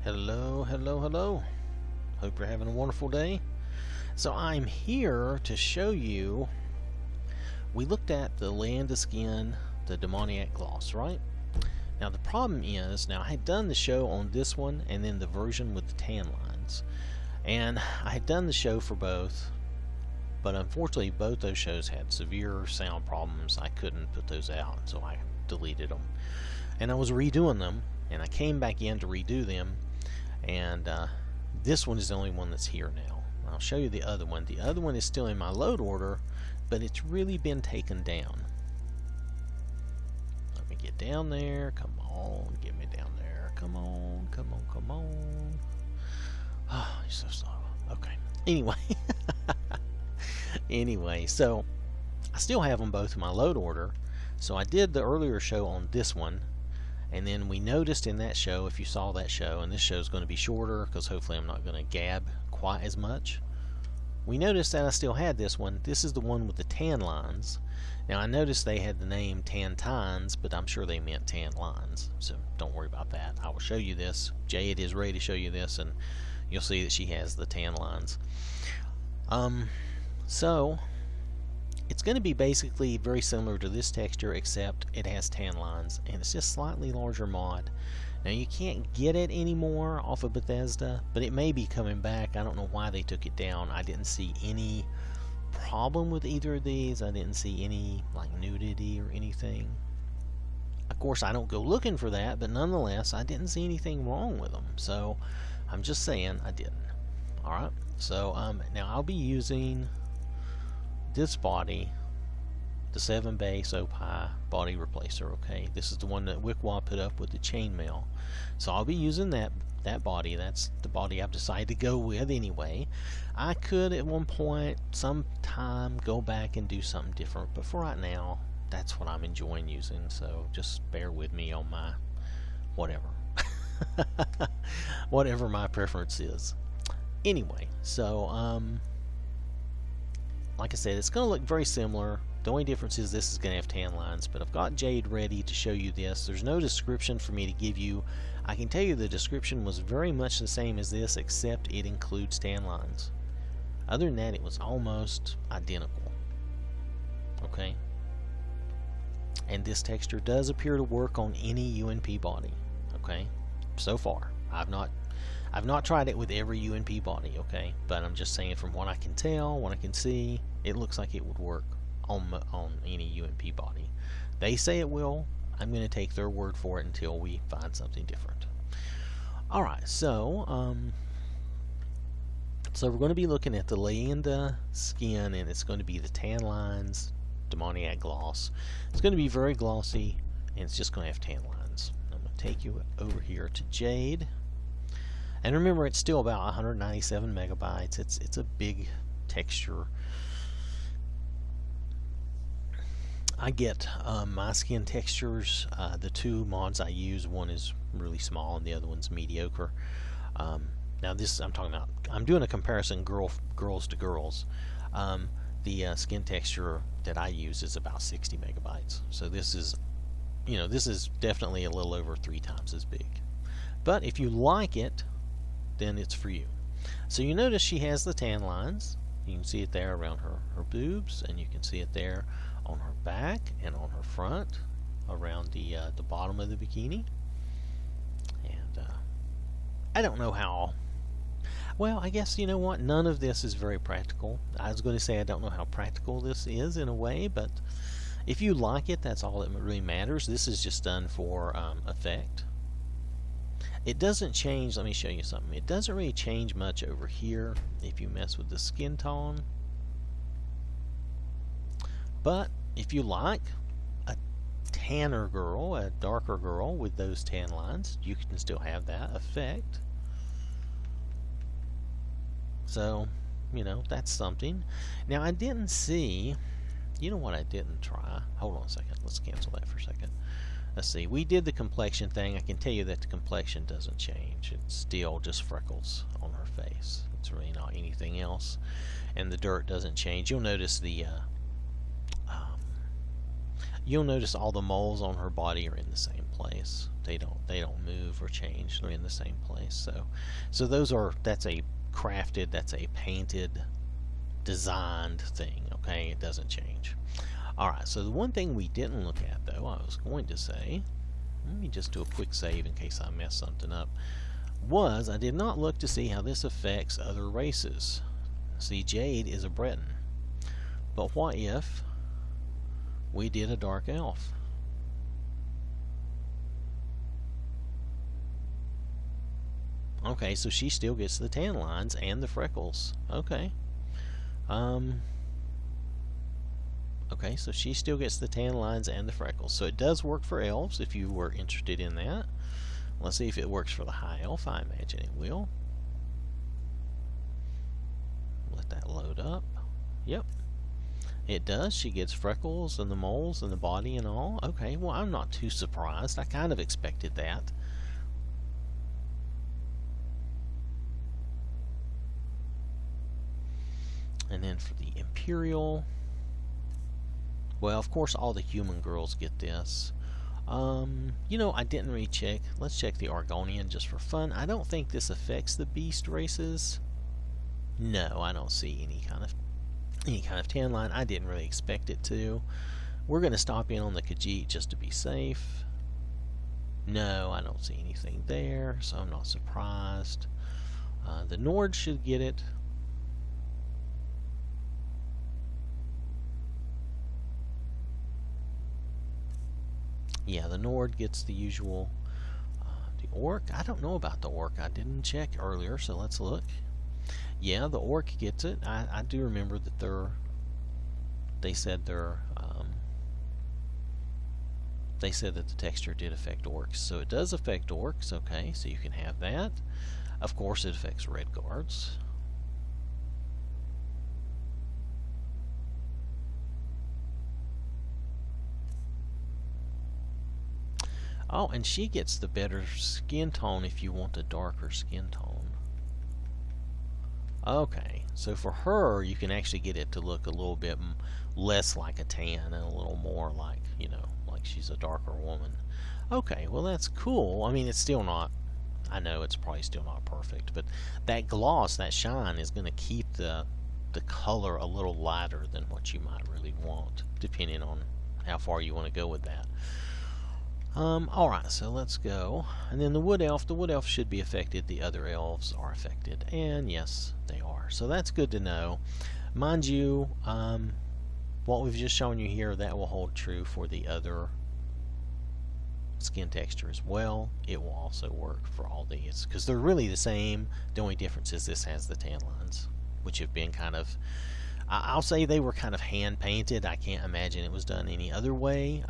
Hello, hello, hello. Hope you're having a wonderful day. So I'm here to show you, we looked at the Leyenda skin, the Demoniac gloss, right? Now the problem is, now I had done the show on this one and then the version with the tan lines. And I had done the show for both, but unfortunately both those shows had severe sound problems. I couldn't put those out, so I deleted them. And I was redoing them, and I came back in to redo them, and this one is the only one that's here now. I'll show you the other one. The other one is still in my load order, but it's really been taken down. Let me get down there. Come on, get me down there. Come on, come on, come on. Oh, you're so slow. Okay. Anyway, so I still have them both in my load order. So I did the earlier show on this one, and then we noticed in that show, if you saw that show, and this show is going to be shorter because hopefully I'm not going to gab quite as much. We noticed that I still had this one. This is the one with the tan lines. Now I noticed they had the name Tan Tines, but I'm sure they meant tan lines, so don't worry about that. I will show you this. Jade is ready to show you this, and you'll see that she has the tan lines. So it's going to be basically very similar to this texture, except it has tan lines, and it's just slightly larger mod. Now you can't get it anymore off of Bethesda, but it may be coming back. I don't know why they took it down. I didn't see any problem with either of these. I didn't see any like nudity or anything. Of course, I don't go looking for that, but nonetheless, I didn't see anything wrong with them. So I'm just saying I didn't. Alright, so now I'll be using this body, the 7 base Opie body replacer. Okay, this is the one that Wickwah put up with the chainmail, so I'll be using that body. That's the body I've decided to go with anyway. I could at one point sometime go back and do something different, but for right now that's what I'm enjoying using, so just bear with me on my whatever whatever my preference is. Anyway, so like I said, it's going to look very similar. The only difference is this is going to have tan lines, but I've got Jade ready to show you this. There's no description for me to give you. I can tell you the description was very much the same as this, except it includes tan lines. Other than that, it was almost identical. Okay? And this texture does appear to work on any UNP body. Okay? So far. I've not tried it with every UNP body, okay? But I'm just saying, from what I can tell, what I can see, it looks like it would work on any UNP body. They say it will. I'm going to take their word for it until we find something different. Alright, so we're going to be looking at the Leyenda skin, and it's going to be the tan lines Demoniac gloss. It's going to be very glossy, and it's just going to have tan lines. I'm going to take you over here to Jade. And remember, it's still about 197 megabytes. It's a big texture. I get my skin textures. The two mods I use, one is really small and the other one's mediocre. Now this I'm talking about. I'm doing a comparison girls to girls. The skin texture that I use is about 60 megabytes. So this is, this is definitely a little over 3 times as big. But if you like it, then it's for you. So you notice she has the tan lines. You can see it there around her boobs, and you can see it there on her back and on her front around the bottom of the bikini. And I don't know how, well, I guess, you know what, none of this is very practical. I was going to say I don't know how practical this is in a way, but if you like it, that's all that really matters. This is just done for effect. It doesn't change, let me show you something. It doesn't really change much over here if you mess with the skin tone. But if you like a tanner girl, a darker girl with those tan lines, you can still have that effect. So, that's something. Now, I didn't see, you know what I didn't try? Hold on a second. Let's cancel that for a second. Let's see, we did the complexion thing. I can tell you that the complexion doesn't change. It's still just freckles on her face. It's really not anything else. And the dirt doesn't change. You'll notice the you'll notice all the moles on her body are in the same place. They don't move or change. They're in the same place. So that's a crafted, that's a painted, designed thing. Okay, it doesn't change. All right. So the one thing we didn't look at, though, I was going to say, let me just do a quick save in case I mess something up. Was I did not look to see how this affects other races. See, Jade is a Breton, but what if we did a dark elf? Okay, so she still gets the tan lines and the freckles. Okay. Okay, so she still gets the tan lines and the freckles. So it does work for elves if you were interested in that. Let's see if it works for the high elf. I imagine it will. Let that load up. Yep. It does. She gets freckles and the moles and the body and all. Okay, well, I'm not too surprised. I kind of expected that. And then for the Imperial, well, of course, all the human girls get this. You know, I didn't recheck. Let's check the Argonian just for fun. I don't think this affects the beast races. No, I don't see any kind of tan line. I didn't really expect it to. We're going to stop in on the Khajiit just to be safe. No, I don't see anything there, so I'm not surprised. The Nord should get it. Yeah, the Nord gets the usual. The Orc, I don't know about the Orc. I didn't check earlier, so let's look. Yeah, the Orc gets it. I do remember that they said that the texture did affect orcs, so it does affect orcs. Okay, so you can have that. Of course, it affects red guards. Oh, and she gets the better skin tone if you want a darker skin tone. Okay, so for her, you can actually get it to look a little bit less like a tan and a little more like, you know, like she's a darker woman. Okay, well, that's cool. I mean, it's still not, I know it's probably still not perfect, but that gloss, that shine is going to keep the color a little lighter than what you might really want, depending on how far you want to go with that. Alright, so let's go. And then the Wood Elf should be affected. The other elves are affected. And yes, they are. So that's good to know. Mind you, what we've just shown you here, that will hold true for the other skin texture as well. It will also work for all these, because they're really the same. The only difference is this has the tan lines, which have been kind of, I'll say they were kind of hand painted. I can't imagine it was done any other way.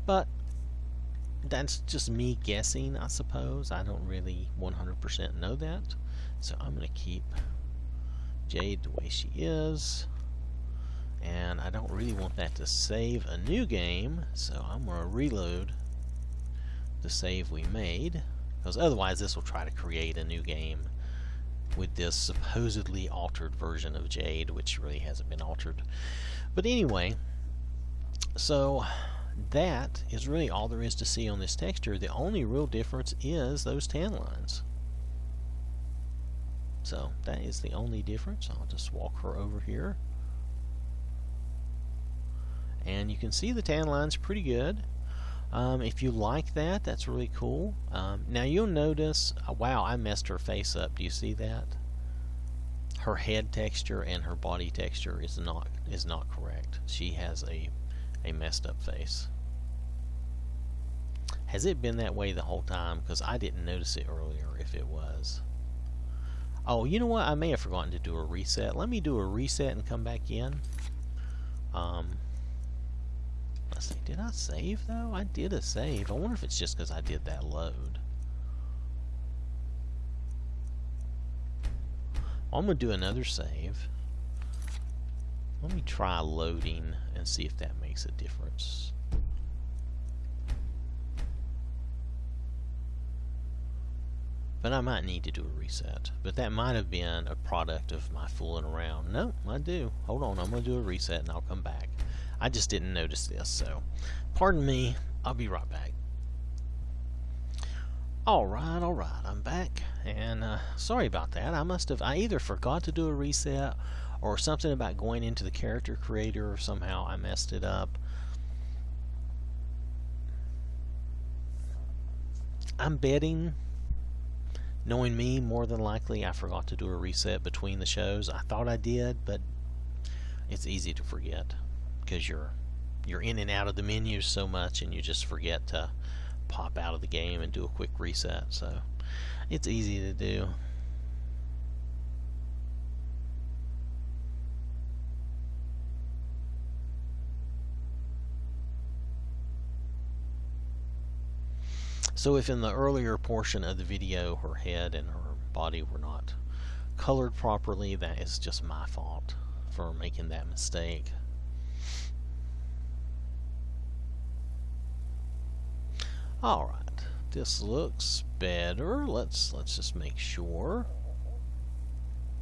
But that's just me guessing, I suppose. I don't really 100% know that. So I'm going to keep Jade the way she is. And I don't really want that to save a new game. So I'm going to reload the save we made. Because otherwise this will try to create a new game with this supposedly altered version of Jade, which really hasn't been altered. But anyway, so that is really all there is to see on this texture. The only real difference is those tan lines. So that is the only difference. I'll just walk her over here. And you can see the tan lines pretty good. If you like that, that's really cool. Now you'll notice, wow, I messed her face up. Do you see that? Her head texture and her body texture is not correct. She has a messed up face. Has it been that way the whole time? Because I didn't notice it earlier if it was. Oh, you know what? I may have forgotten to do a reset. Let me do a reset and come back in. Let's see. Did I save though? I did a save. I wonder if it's just because I did that load. I'm going to do another save. Let me try loading and see if that makes a difference. But I might need to do a reset. But that might have been a product of my fooling around. No, I do. Hold on, I'm going to do a reset and I'll come back. I just didn't notice this, so pardon me. I'll be right back. Alright, I'm back, and sorry about that. I either forgot to do a reset, or something about going into the character creator, somehow I messed it up. I'm betting, knowing me, more than likely I forgot to do a reset between the shows. I thought I did, but it's easy to forget because you're in and out of the menus so much, and you just forget to pop out of the game and do a quick reset. So it's easy to do. So if in the earlier portion of the video her head and her body were not colored properly, that is just my fault for making that mistake. Alright, this looks better. Let's just make sure.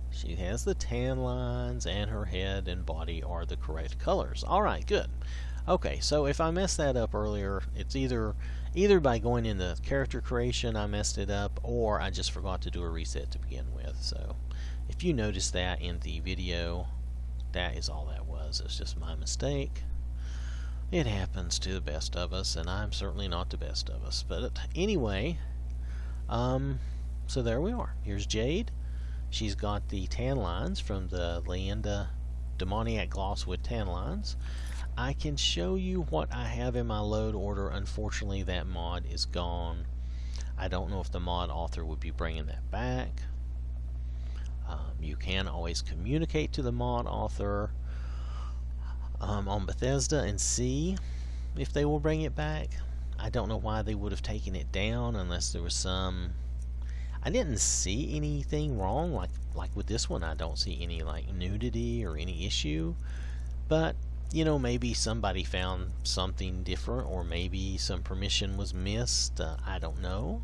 She has the tan lines, and her head and body are the correct colors. Alright, good. Okay, so if I messed that up earlier, it's either by going into character creation I messed it up, or I just forgot to do a reset to begin with. So if you notice that in the video, that is all that was. It's just my mistake. It happens to the best of us, and I'm certainly not the best of us. But anyway, so there we are. Here's Jade. She's got the tan lines from the Leyenda Demoniac gloss with tan lines. I can show you what I have in my load order. Unfortunately, that mod is gone. I don't know if the mod author would be bringing that back. You can always communicate to the mod author on Bethesda and see if they will bring it back. I don't know why they would have taken it down unless there was some... I didn't see anything wrong like with this one. I don't see any like nudity or any issue, but you know, maybe somebody found something different, or maybe some permission was missed. I don't know.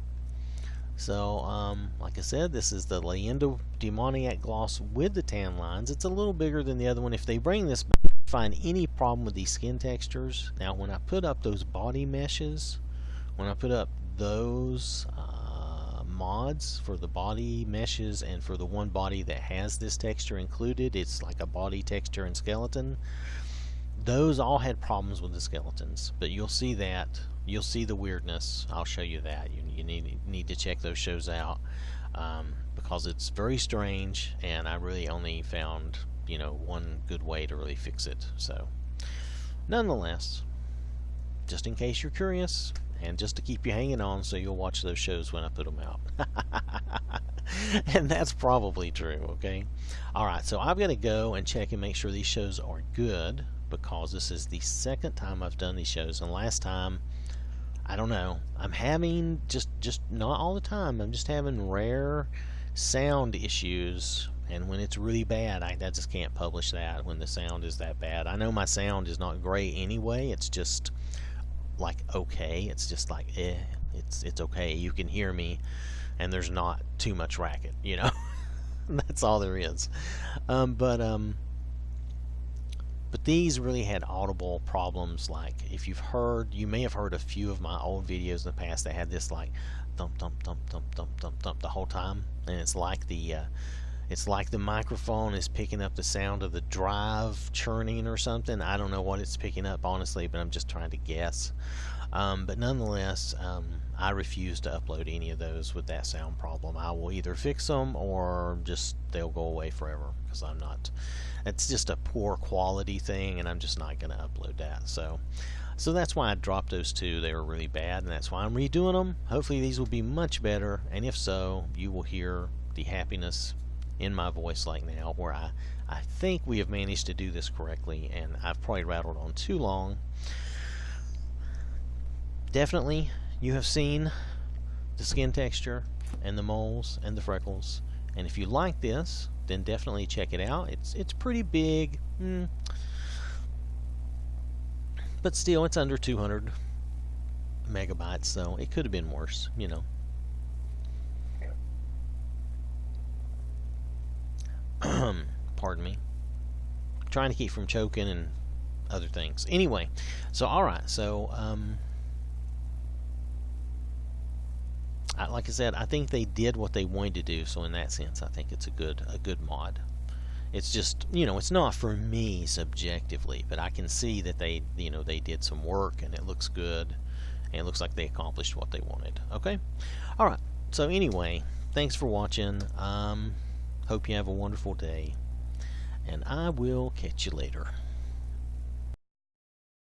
So like I said, this is the Leyenda Demoniac gloss with the tan lines. It's a little bigger than the other one. If they bring this back, find any problem with these skin textures. Now when I put up those body meshes, when I put up those mods for the body meshes and for the one body that has this texture included, it's like a body texture and skeleton, those all had problems with the skeletons. But you'll see that, you'll see the weirdness. I'll show you that. You need to check those shows out because it's very strange, and I really only found, you know, one good way to really fix it. So nonetheless, just in case you're curious, and just to keep you hanging on so you'll watch those shows when I put them out. And that's probably true, okay? Alright, so I've got to go and check and make sure these shows are good, because this is the second time I've done these shows, and last time, I don't know, I'm having, just not all the time, I'm just having rare sound issues, and when it's really bad, I just can't publish that when the sound is that bad. I know my sound is not great anyway, it's just like okay, it's just like it's okay, you can hear me and there's not too much racket, you know. That's all there is. But these really had audible problems. Like if you've heard, you may have heard a few of my old videos in the past that had this like thump thump thump thump thump thump thump the whole time, and it's like the microphone is picking up the sound of the drive churning or something. I don't know what it's picking up, honestly, but I'm just trying to guess. But nonetheless, I refuse to upload any of those with that sound problem. I will either fix them or just they'll go away forever, because I'm not... It's just a poor quality thing, and I'm just not going to upload that. So that's why I dropped those two. They were really bad, and that's why I'm redoing them. Hopefully these will be much better, and if so, you will hear the happiness in my voice like now, where I think we have managed to do this correctly, and I've probably rattled on too long. Definitely, you have seen the skin texture and the moles and the freckles, and if you like this, then definitely check it out. It's pretty big, but still, it's under 200 megabytes, so it could have been worse, you know. Pardon me. Trying to keep from choking and other things. Anyway, so alright, so like I said, I think they did what they wanted to do, so in that sense I think it's a good mod. It's just, it's not for me subjectively, but I can see that they did some work and it looks good and it looks like they accomplished what they wanted. Okay? Alright, so anyway, thanks for watching. Hope you have a wonderful day, and I will catch you later.